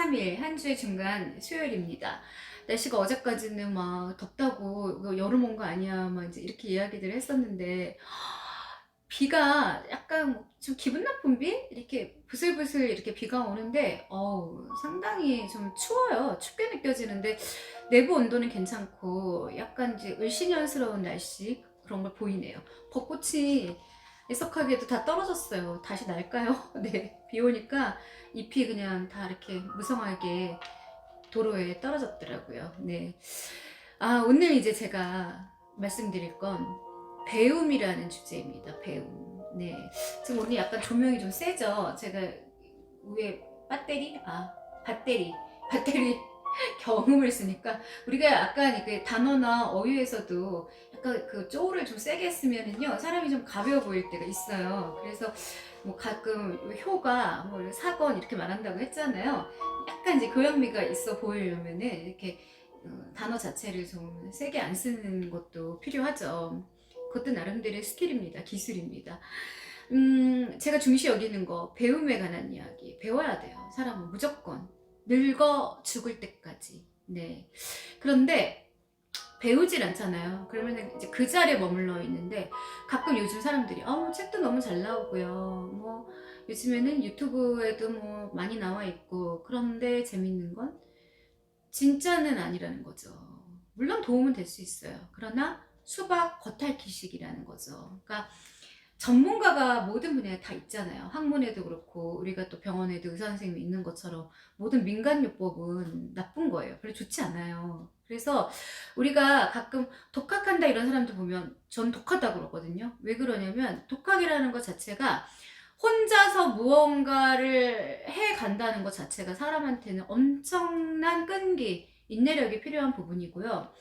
23일 한 주의 중간 수요일입니다. 날씨가 어제까지는 막 덥다고 이거 여름 온 거 아니야 막 이제 이렇게 이야기들 했었는데 비가 약간 좀 기분 나쁜 비? 이렇게 부슬부슬 이렇게 비가 오는데 상당히 좀 추워요. 춥게 느껴지는데 내부 온도는 괜찮고 약간 이제 을씨년스러운 날씨 그런 걸 보이네요. 벚꽃이 애석하게도 다 떨어졌어요. 다시 날까요? 네, 비 오니까 잎이 그냥 다 이렇게 무성하게 도로에 떨어졌더라고요. 네. 오늘 이제 제가 말씀드릴 건 배움이라는 주제입니다. 배움. 네. 지금 오늘 약간 조명이 좀 세죠? 제가 위에 배터리 경음을 쓰니까 우리가 약간 이게 단어나 어휘에서도 약간 그 쪼를 좀 세게 쓰면은요 사람이 좀 가벼워 보일 때가 있어요. 그래서 뭐 가끔 효가 뭐 사건 이렇게 말한다고 했잖아요. 약간 이제 교양미가 있어 보이려면은 이렇게 단어 자체를 좀 세게 안 쓰는 것도 필요하죠. 그것도 나름대로의 스킬입니다. 기술입니다. 제가 중시 여기는 거 배움에 관한 이야기 배워야 돼요. 사람은 무조건 늙어 죽을 때까지. 네. 그런데 배우질 않잖아요. 그러면 이제 그 자리에 머물러 있는데 가끔 요즘 사람들이 책도 너무 잘 나오고요. 뭐 요즘에는 유튜브에도 뭐 많이 나와 있고 그런데 재밌는 건 진짜는 아니라는 거죠. 물론 도움은 될 수 있어요. 그러나 수박 겉핥기식이라는 거죠. 그러니까 전문가가 모든 분야에 다 있잖아요. 학문에도 그렇고 우리가 또 병원에도 의사 선생님이 있는 것처럼 모든 민간요법은 나쁜 거예요. 별로 좋지 않아요. 그래서 우리가 가끔 독학한다 이런 사람들 보면 전 독하다 그러거든요. 왜 그러냐면 독학이라는 것 자체가 혼자서 무언가를 해 간다는 것 자체가 사람한테는 엄청난 끈기, 인내력이 필요한 부분이고요.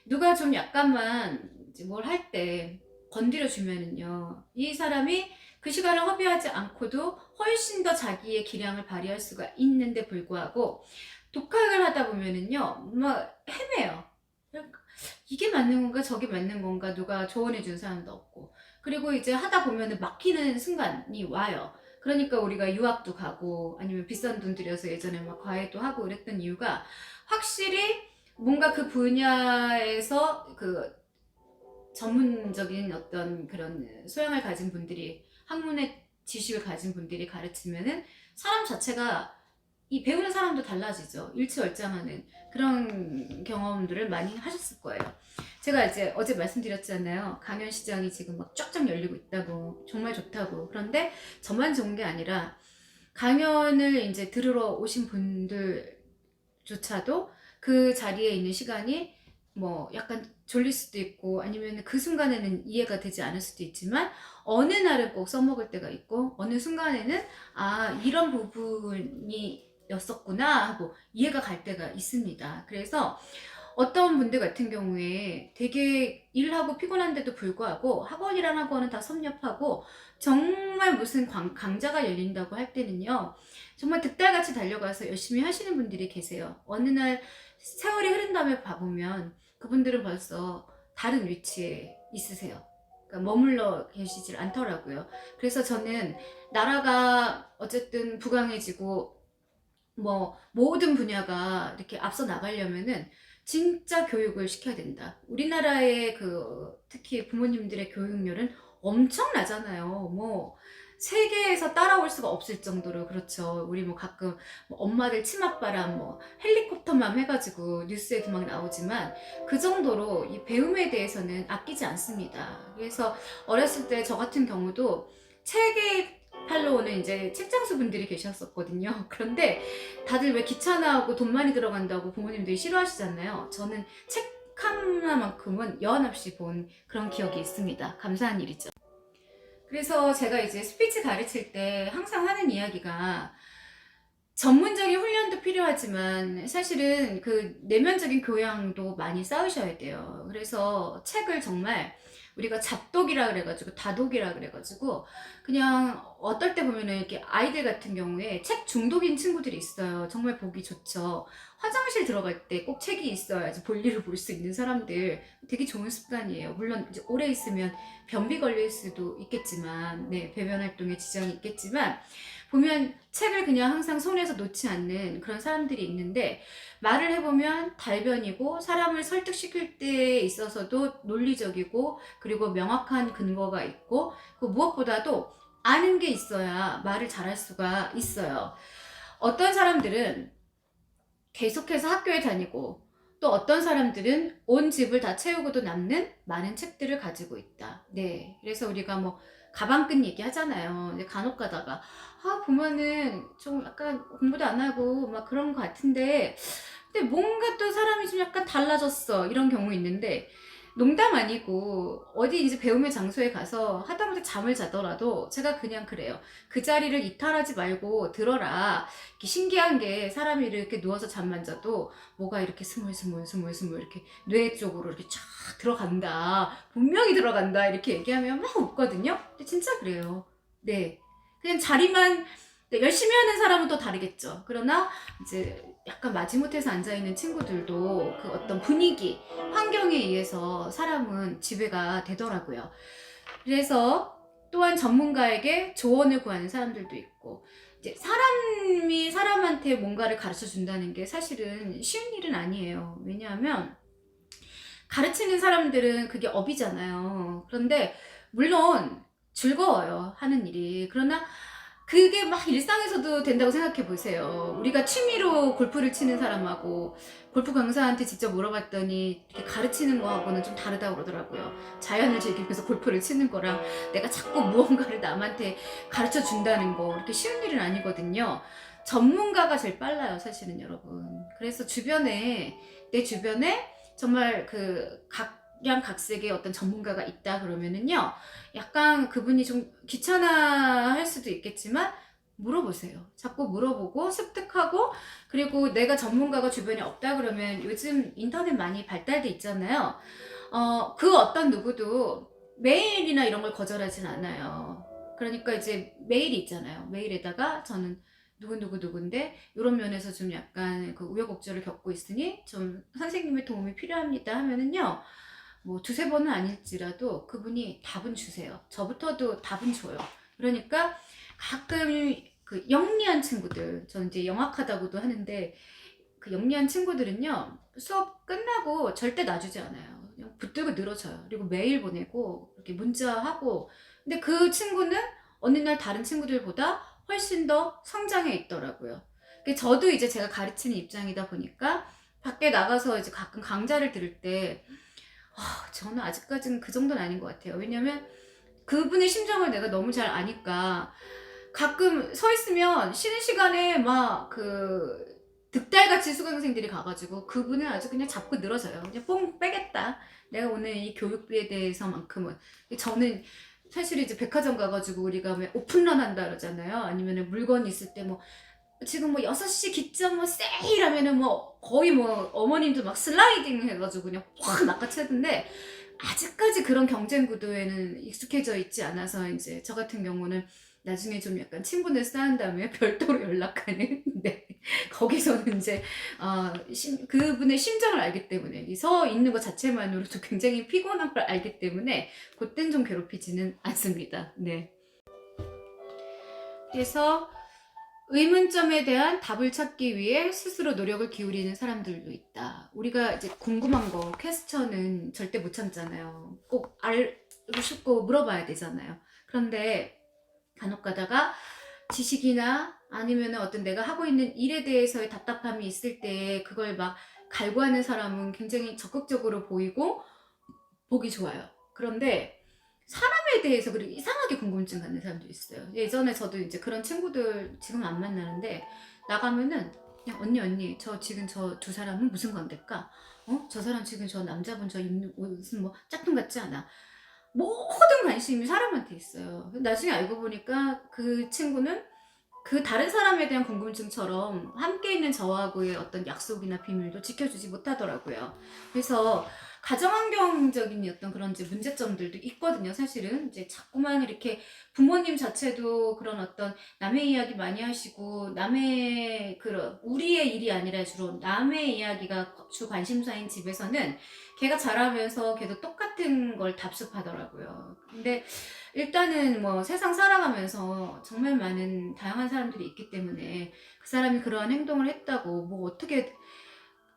누가 좀 약간만 뭘 할 때 건드려 주면은요, 이 사람이 그 시간을 허비하지 않고도 훨씬 더 자기의 기량을 발휘할 수가 있는데 불구하고 독학을 하다 보면은요, 막 헤매요. 이게 맞는 건가 저게 맞는 건가 누가 조언해 준 사람도 없고, 그리고 이제 하다 보면은 막히는 순간이 와요. 그러니까 우리가 유학도 가고 아니면 비싼 돈 들여서 예전에 막 과외도 하고 그랬던 이유가 확실히 뭔가 그 분야에서 그 전문적인 어떤 그런 소양을 가진 분들이, 학문의 지식을 가진 분들이 가르치면은 사람 자체가, 이 배우는 사람도 달라지죠. 일취월장하는 그런 경험들을 많이 하셨을 거예요. 제가 이제 어제 말씀드렸잖아요. 강연 시장이 지금 막 쫙쫙 열리고 있다고, 정말 좋다고. 그런데 저만 좋은 게 아니라 강연을 이제 들으러 오신 분들조차도 그 자리에 있는 시간이 뭐 약간 졸릴 수도 있고 아니면 그 순간에는 이해가 되지 않을 수도 있지만 어느 날은 꼭 써먹을 때가 있고 어느 순간에는 이런 부분이 였었구나 하고 이해가 갈 때가 있습니다. 그래서 어떤 분들 같은 경우에 되게 일하고 피곤한데도 불구하고 학원이란 학원은 다 섭렵하고 정말 무슨 강좌가 열린다고 할 때는요, 정말 득달같이 달려가서 열심히 하시는 분들이 계세요. 어느 날 세월이 흐른 다음에 봐보면 그분들은 벌써 다른 위치에 있으세요. 그러니까 머물러 계시질 않더라고요. 그래서 저는 나라가 어쨌든 부강해지고 뭐 모든 분야가 이렇게 앞서 나가려면은 진짜 교육을 시켜야 된다. 우리나라의 그 특히 부모님들의 교육열은 엄청나잖아요. 뭐 세계에서 따라올 수가 없을 정도로. 그렇죠. 우리 뭐 가끔 뭐 엄마들 치맛바람 뭐 헬리콥터만 해가지고 뉴스에도 막 나오지만 그 정도로 이 배움에 대해서는 아끼지 않습니다. 그래서 어렸을 때 저 같은 경우도 책에 팔러 오는 이제 책장수 분들이 계셨었거든요. 그런데 다들 왜 귀찮아하고 돈 많이 들어간다고 부모님들이 싫어하시잖아요. 저는 책 하나만큼은 여한 없이 본 그런 기억이 있습니다. 감사한 일이죠. 그래서 제가 이제 스피치 가르칠 때 항상 하는 이야기가 전문적인 훈련도 필요하지만 사실은 그 내면적인 교양도 많이 쌓으셔야 돼요. 그래서 책을 정말 우리가 잡독이라 그래가지고 다독이라 그래가지고 그냥 어떨 때 보면은 이렇게 아이들 같은 경우에 책 중독인 친구들이 있어요. 정말 보기 좋죠. 화장실 들어갈 때 꼭 책이 있어야지 볼일을 볼 수 있는 사람들, 되게 좋은 습관이에요. 물론 이제 오래 있으면 변비 걸릴 수도 있겠지만, 네, 배변 활동에 지장이 있겠지만 보면 책을 그냥 항상 손에서 놓지 않는 그런 사람들이 있는데, 말을 해보면 달변이고 사람을 설득시킬 때에 있어서도 논리적이고, 그리고 명확한 근거가 있고, 그 무엇보다도 아는 게 있어야 말을 잘할 수가 있어요. 어떤 사람들은 계속해서 학교에 다니고, 또 어떤 사람들은 온 집을 다 채우고도 남는 많은 책들을 가지고 있다. 네. 그래서 우리가 뭐 가방끈 얘기 하잖아요. 근데 간혹 가다가 보면은 좀 약간 공부도 안 하고 막 그런 것 같은데, 근데 뭔가 또 사람이 좀 약간 달라졌어, 이런 경우 있는데, 농담 아니고 어디 이제 배움의 장소에 가서 하다못해 잠을 자더라도 제가 그냥 그래요. 그 자리를 이탈하지 말고 들어라. 이렇게 신기한 게, 사람이 이렇게 누워서 잠만 자도 뭐가 이렇게 스물스물 이렇게 뇌 쪽으로 이렇게 쫙 들어간다, 분명히 들어간다, 이렇게 얘기하면 막 웃거든요. 근데 진짜 그래요. 네. 그냥 자리만, 네, 열심히 하는 사람은 또 다르겠죠. 그러나 이제 약간 마지못해서 앉아있는 친구들도 그 어떤 분위기, 환경에 의해서 사람은 지배가 되더라고요. 그래서 또한 전문가에게 조언을 구하는 사람들도 있고, 이제 사람이 사람한테 뭔가를 가르쳐 준다는 게 사실은 쉬운 일은 아니에요. 왜냐하면 가르치는 사람들은 그게 업이잖아요. 그런데 물론 즐거워요, 하는 일이. 그러나 그게 막 일상에서도 된다고 생각해 보세요. 우리가 취미로 골프를 치는 사람하고, 골프 강사한테 직접 물어봤더니 이렇게 가르치는 거하고는 좀 다르다고 그러더라고요. 자연을 즐기면서 골프를 치는 거랑 내가 자꾸 무언가를 남한테 가르쳐 준다는 거, 이렇게 쉬운 일은 아니거든요. 전문가가 제일 빨라요, 사실은, 여러분. 그래서 내 주변에 정말 그 각양각색의 어떤 전문가가 있다 그러면은요, 약간 그분이 좀 귀찮아할 수도 있겠지만 물어보세요. 자꾸 물어보고 습득하고, 그리고 내가 전문가가 주변에 없다 그러면 요즘 인터넷 많이 발달돼 있잖아요. 그 어떤 누구도 메일이나 이런 걸 거절하진 않아요. 그러니까 이제 메일이 있잖아요. 메일에다가 저는 누군데 이런 면에서 좀 약간 그 우여곡절을 겪고 있으니 좀 선생님의 도움이 필요합니다 하면은요, 뭐 두세 번은 아닐지라도 그분이 답은 주세요. 저부터도 답은 줘요. 그러니까 가끔 그 영리한 친구들, 저는 이제 영악하다고도 하는데, 그 영리한 친구들은요, 수업 끝나고 절대 놔주지 않아요. 그냥 붙들고 늘어져요. 그리고 메일 보내고 이렇게 문자하고. 근데 그 친구는 어느 날 다른 친구들보다 훨씬 더 성장해 있더라고요. 저도 이제 제가 가르치는 입장이다 보니까 밖에 나가서 이제 가끔 강좌를 들을 때, 저는 아직까지는 그 정도는 아닌 것 같아요. 왜냐면 그분의 심정을 내가 너무 잘 아니까, 가끔 서 있으면 쉬는 시간에 막 그 득달같이 수강생들이 가가지고 그분을 아주 그냥 잡고 늘어져요. 그냥 뽕 빼겠다, 내가 오늘 이 교육비에 대해서만큼은. 저는 사실 이제 백화점 가가지고 우리가 왜 오픈런 한다 그러잖아요. 아니면 물건 있을 때 뭐 지금 뭐 6시 기점 뭐 세일하면은 뭐 거의 뭐 어머님도 막 슬라이딩 해가지고 그냥 확 낚아채던데, 아직까지 그런 경쟁 구도에는 익숙해져 있지 않아서 이제 저 같은 경우는 나중에 좀 약간 친분을 쌓은 다음에 별도로 연락하는, 네. 거기서는 이제 그분의 심정을 알기 때문에, 이 서 있는 것 자체만으로도 굉장히 피곤한 걸 알기 때문에 그땐 좀 괴롭히지는 않습니다. 네. 그래서 의문점에 대한 답을 찾기 위해 스스로 노력을 기울이는 사람들도 있다. 우리가 이제 궁금한 거, 퀘스천은 절대 못 참잖아요. 꼭 알고 싶고 물어봐야 되잖아요. 그런데 간혹 가다가 지식이나 아니면 어떤 내가 하고 있는 일에 대해서의 답답함이 있을 때 그걸 막 갈구하는 사람은 굉장히 적극적으로 보이고 보기 좋아요. 그런데 사람에 대해서 그리고 이상하게 궁금증 갖는 사람도 있어요. 예전에 저도 이제 그런 친구들 지금 안 만나는데, 나가면은 그냥 언니 저 지금 저 두 사람은 무슨 관계일까? 저 사람 지금 저 남자분 저 입는 옷은 뭐 짝퉁 같지 않아? 모든 관심이 사람한테 있어요. 나중에 알고 보니까 그 친구는 그 다른 사람에 대한 궁금증처럼 함께 있는 저하고의 어떤 약속이나 비밀도 지켜주지 못하더라고요. 그래서 가정환경적인 어떤 그런 이제 문제점들도 있거든요. 사실은 이제 자꾸만 이렇게 부모님 자체도 그런 어떤 남의 이야기 많이 하시고, 남의 그런 우리의 일이 아니라 주로 남의 이야기가 주 관심사인 집에서는 걔가 자라면서 걔도 똑같은 걸 답습하더라고요. 근데 일단은 뭐 세상 살아가면서 정말 많은 다양한 사람들이 있기 때문에 그 사람이 그러한 행동을 했다고 뭐 어떻게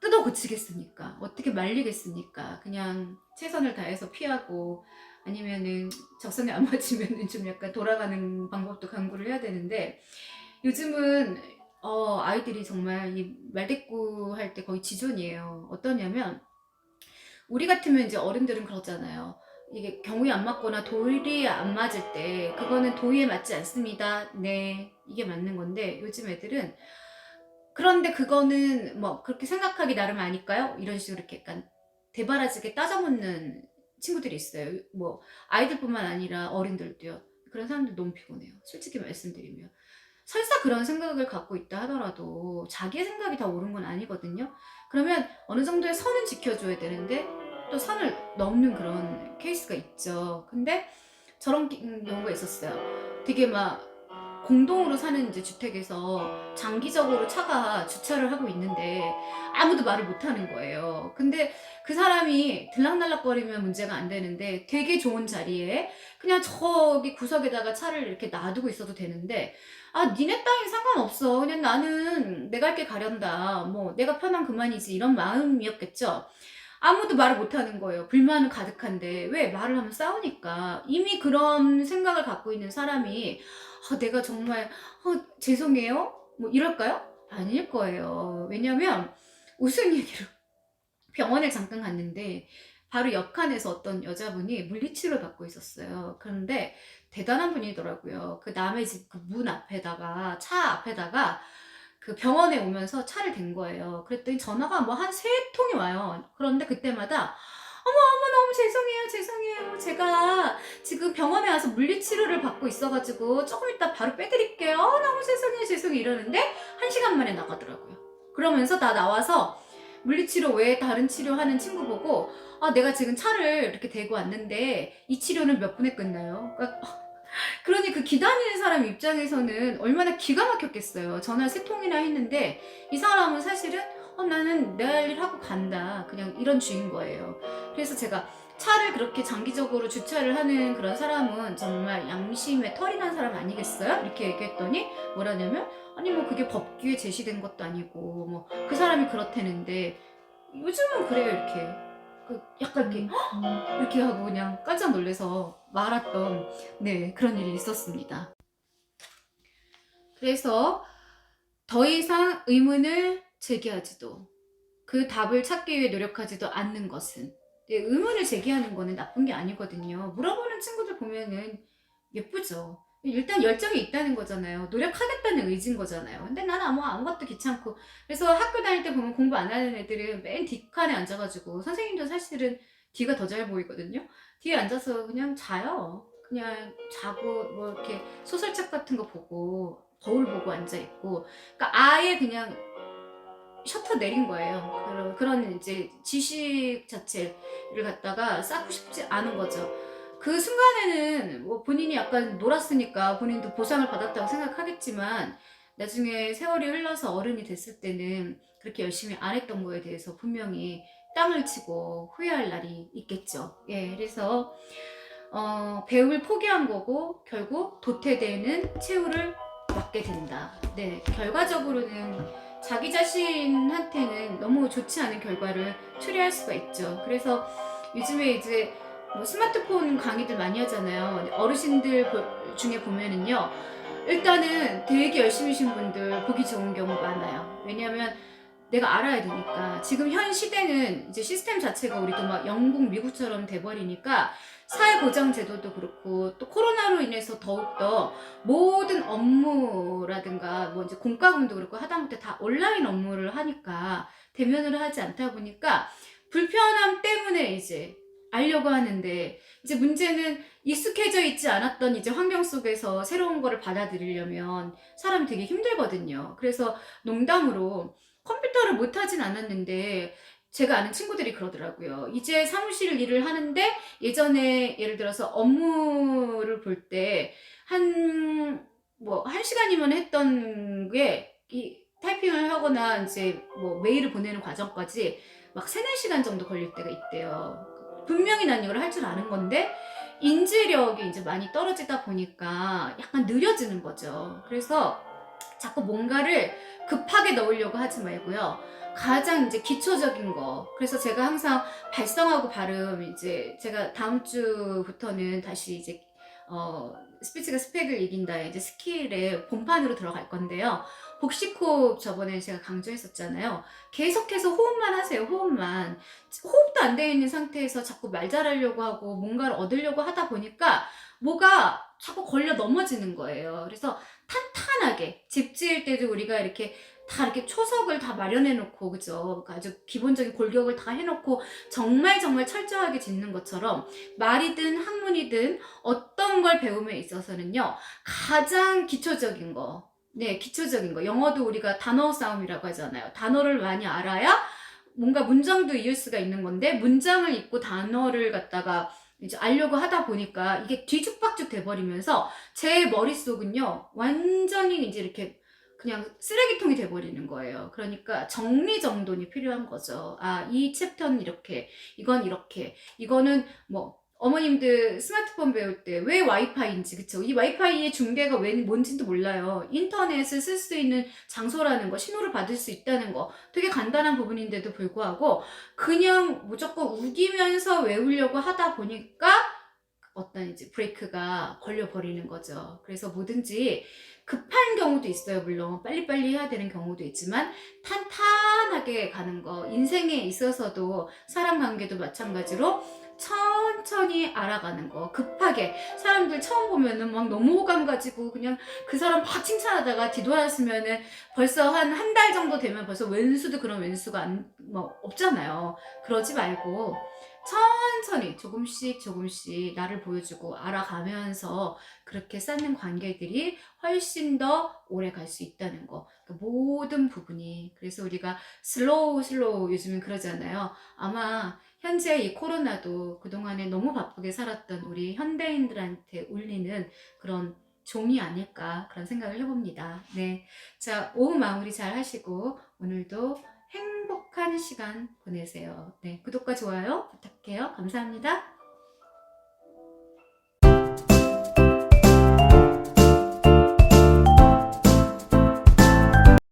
뜯어 고치겠습니까? 어떻게 말리겠습니까? 그냥 최선을 다해서 피하고, 아니면은 적성에 안 맞으면은 좀 약간 돌아가는 방법도 강구를 해야 되는데, 요즘은 아이들이 정말 이 말대꾸 할 때 거의 지존이에요. 어떠냐면, 우리 같으면 이제 어른들은 그러잖아요. 이게 경우에 안 맞거나 도리에 안 맞을 때 그거는 도의에 맞지 않습니다. 네, 이게 맞는 건데, 요즘 애들은 그런데 그거는 뭐 그렇게 생각하기 나름 아닐까요? 이런 식으로 이렇게 약간 대바라지게 따져묻는 친구들이 있어요. 뭐 아이들뿐만 아니라 어른들도요. 그런 사람들 너무 피곤해요. 솔직히 말씀드리면. 설사 그런 생각을 갖고 있다 하더라도 자기의 생각이 다 옳은 건 아니거든요. 그러면 어느 정도의 선은 지켜줘야 되는데 또 선을 넘는 그런 케이스가 있죠. 근데 저런 경우가 있었어요. 되게 막 공동으로 사는 이제 주택에서 장기적으로 차가 주차를 하고 있는데 아무도 말을 못 하는 거예요. 근데 그 사람이 들락날락거리면 문제가 안 되는데 되게 좋은 자리에 그냥 저기 구석에다가 차를 이렇게 놔두고 있어도 되는데, 아, 니네 땅이 상관없어. 그냥 나는 내가 할 게 가련다. 뭐 내가 편한 그만이지. 이런 마음이었겠죠. 아무도 말을 못 하는 거예요. 불만은 가득한데 왜 말을 하면 싸우니까. 이미 그런 생각을 갖고 있는 사람이 내가 정말 죄송해요? 뭐 이럴까요? 아닐 거예요. 왜냐면 무슨 얘기를 병원에 잠깐 갔는데 바로 옆칸에서 어떤 여자분이 물리치료를 받고 있었어요. 그런데 대단한 분이더라고요. 그 남의 집 그 문 앞에다가 차 앞에다가 그 병원에 오면서 차를 댄 거예요. 그랬더니 전화가 뭐 한 세 통이 와요. 그런데 그때마다 어머 어머 너무 죄송해요 죄송해요 제가 지금 병원에 와서 물리치료를 받고 있어가지고 조금 이따 바로 빼드릴게요. 너무 죄송해요 죄송해요 이러는데 1시간 만에 나가더라고요. 그러면서 다 나와서 물리치료 외에 다른 치료하는 친구 보고, 아, 내가 지금 차를 이렇게 대고 왔는데 이 치료는 몇 분에 끝나요? 그러니 그 기다리는 사람 입장에서는 얼마나 기가 막혔겠어요. 전화를 3통이나 했는데 이 사람은 사실은 나는 내 할 일 하고 간다. 그냥 이런 주인 거예요. 그래서 제가 차를 그렇게 장기적으로 주차를 하는 그런 사람은 정말 양심에 털이 난 사람 아니겠어요? 이렇게 얘기했더니 뭐라냐면, 아니 뭐 그게 법규에 제시된 것도 아니고 뭐 그 사람이 그렇다는데 요즘은 그래요. 이렇게 약간 이렇게 이렇게 하고 그냥 깜짝 놀라서 말았던, 네, 그런 일이 있었습니다. 그래서 더 이상 의문을 제기하지도, 그 답을 찾기 위해 노력하지도 않는 것은, 네, 의문을 제기하는 거는 나쁜 게 아니거든요. 물어보는 친구들 보면은 예쁘죠. 일단 열정이 있다는 거잖아요. 노력하겠다는 의지인 거잖아요. 근데 나는 뭐 아무것도 귀찮고. 그래서 학교 다닐 때 보면 공부 안 하는 애들은 맨 뒷칸에 앉아가지고, 선생님도 사실은 뒤가 더 잘 보이거든요. 뒤에 앉아서 그냥 자요. 그냥 자고 뭐 이렇게 소설책 같은 거 보고 거울 보고 앉아 있고. 그러니까 아예 그냥 셔터 내린 거예요. 그런 이제 지식 자체를 갖다가 쌓고 싶지 않은 거죠. 그 순간에는 뭐 본인이 약간 놀았으니까 본인도 보상을 받았다고 생각하겠지만, 나중에 세월이 흘러서 어른이 됐을 때는 그렇게 열심히 안 했던 거에 대해서 분명히 땅을 치고 후회할 날이 있겠죠. 예, 그래서 배움을 포기한 거고 결국 도태되는 최후를 맞게 된다. 네, 결과적으로는 자기 자신한테는 너무 좋지 않은 결과를 초래할 수가 있죠. 그래서 요즘에 이제 뭐 스마트폰 강의들 많이 하잖아요. 어르신들 중에 보면은요, 일단은 되게 열심히신 분들 보기 좋은 경우 많아요. 왜냐하면 내가 알아야 되니까. 지금 현 시대는 이제 시스템 자체가 우리도 막 영국, 미국처럼 돼버리니까 사회보장제도도 그렇고 또 코로나로 인해서 더욱더 모든 업무라든가 뭐 이제 공과금도 그렇고 하다못해 다 온라인 업무를 하니까 대면으로 하지 않다 보니까 불편함 때문에 이제 알려고 하는데, 이제 문제는 익숙해져 있지 않았던 이제 환경 속에서 새로운 거를 받아들이려면 사람이 되게 힘들거든요. 그래서 농담으로 컴퓨터를 못하진 않았는데 제가 아는 친구들이 그러더라고요. 이제 사무실 일을 하는데 예전에 예를 들어서 업무를 볼 때 한 뭐 1시간이면 했던 게 이 타이핑을 하거나 이제 뭐 메일을 보내는 과정까지 막 3-4시간 정도 걸릴 때가 있대요. 분명히 난 이걸 할 줄 아는 건데 인지력이 이제 많이 떨어지다 보니까 약간 느려지는 거죠. 그래서 자꾸 뭔가를 급하게 넣으려고 하지 말고요. 가장 이제 기초적인 거. 그래서 제가 항상 발성하고 발음 이제 제가 다음 주부터는 다시 이제 스피치가 스펙을 이긴다의 이제 스킬의 본판으로 들어갈 건데요. 복식호흡 저번에 제가 강조했었잖아요. 계속해서 호흡만 하세요. 호흡만. 호흡도 안 되어 있는 상태에서 자꾸 말 잘하려고 하고 뭔가를 얻으려고 하다 보니까 뭐가 자꾸 걸려 넘어지는 거예요. 그래서 탄탄하게 집 지을 때도 우리가 이렇게 다 이렇게 초석을 다 마련해 놓고 그죠? 아주 기본적인 골격을 다 해놓고 정말 정말 철저하게 짓는 것처럼 말이든 학문이든 어떤 걸 배움에 있어서는요 가장 기초적인 거, 네 기초적인 거. 영어도 우리가 단어 싸움이라고 하잖아요. 단어를 많이 알아야 뭔가 문장도 이을 수가 있는 건데 문장을 읽고 단어를 갖다가 이제 알려고 하다 보니까 이게 뒤죽박죽 돼버리면서 제 머릿속은요 완전히 이제 이렇게 그냥 쓰레기통이 돼버리는 거예요. 그러니까 정리정돈이 필요한 거죠. 아, 이 챕터는 이렇게, 이건 이렇게, 이거는 뭐 어머님들 스마트폰 배울 때 왜 와이파이인지, 그쵸? 이 와이파이의 중계가 왜 뭔지도 몰라요. 인터넷을 쓸 수 있는 장소라는 거, 신호를 받을 수 있다는 거 되게 간단한 부분인데도 불구하고 그냥 무조건 우기면서 외우려고 하다 보니까 어떤 이제 브레이크가 걸려버리는 거죠. 그래서 뭐든지 급한 경우도 있어요. 물론 빨리빨리 해야 되는 경우도 있지만 탄탄하게 가는 거, 인생에 있어서도 사람 관계도 마찬가지로 천천히 알아가는 거. 급하게 사람들 처음 보면은 막 너무 호감 가지고 그냥 그 사람 막 칭찬하다가 뒤돌아서면은 벌써 한 달 정도 되면 벌써 왼수도 그런 왼수가 뭐 없잖아요. 그러지 말고 천천히 조금씩 조금씩 나를 보여주고 알아가면서 그렇게 쌓는 관계들이 훨씬 더 오래 갈 수 있다는 거. 그러니까 모든 부분이. 그래서 우리가 슬로우 요즘은 그러잖아요. 아마 현재 이 코로나도 그동안에 너무 바쁘게 살았던 우리 현대인들한테 울리는 그런 종이 아닐까 그런 생각을 해봅니다. 네. 자, 오후 마무리 잘 하시고 오늘도 행복한 시간 보내세요. 네, 구독과 좋아요 부탁해요. 감사합니다.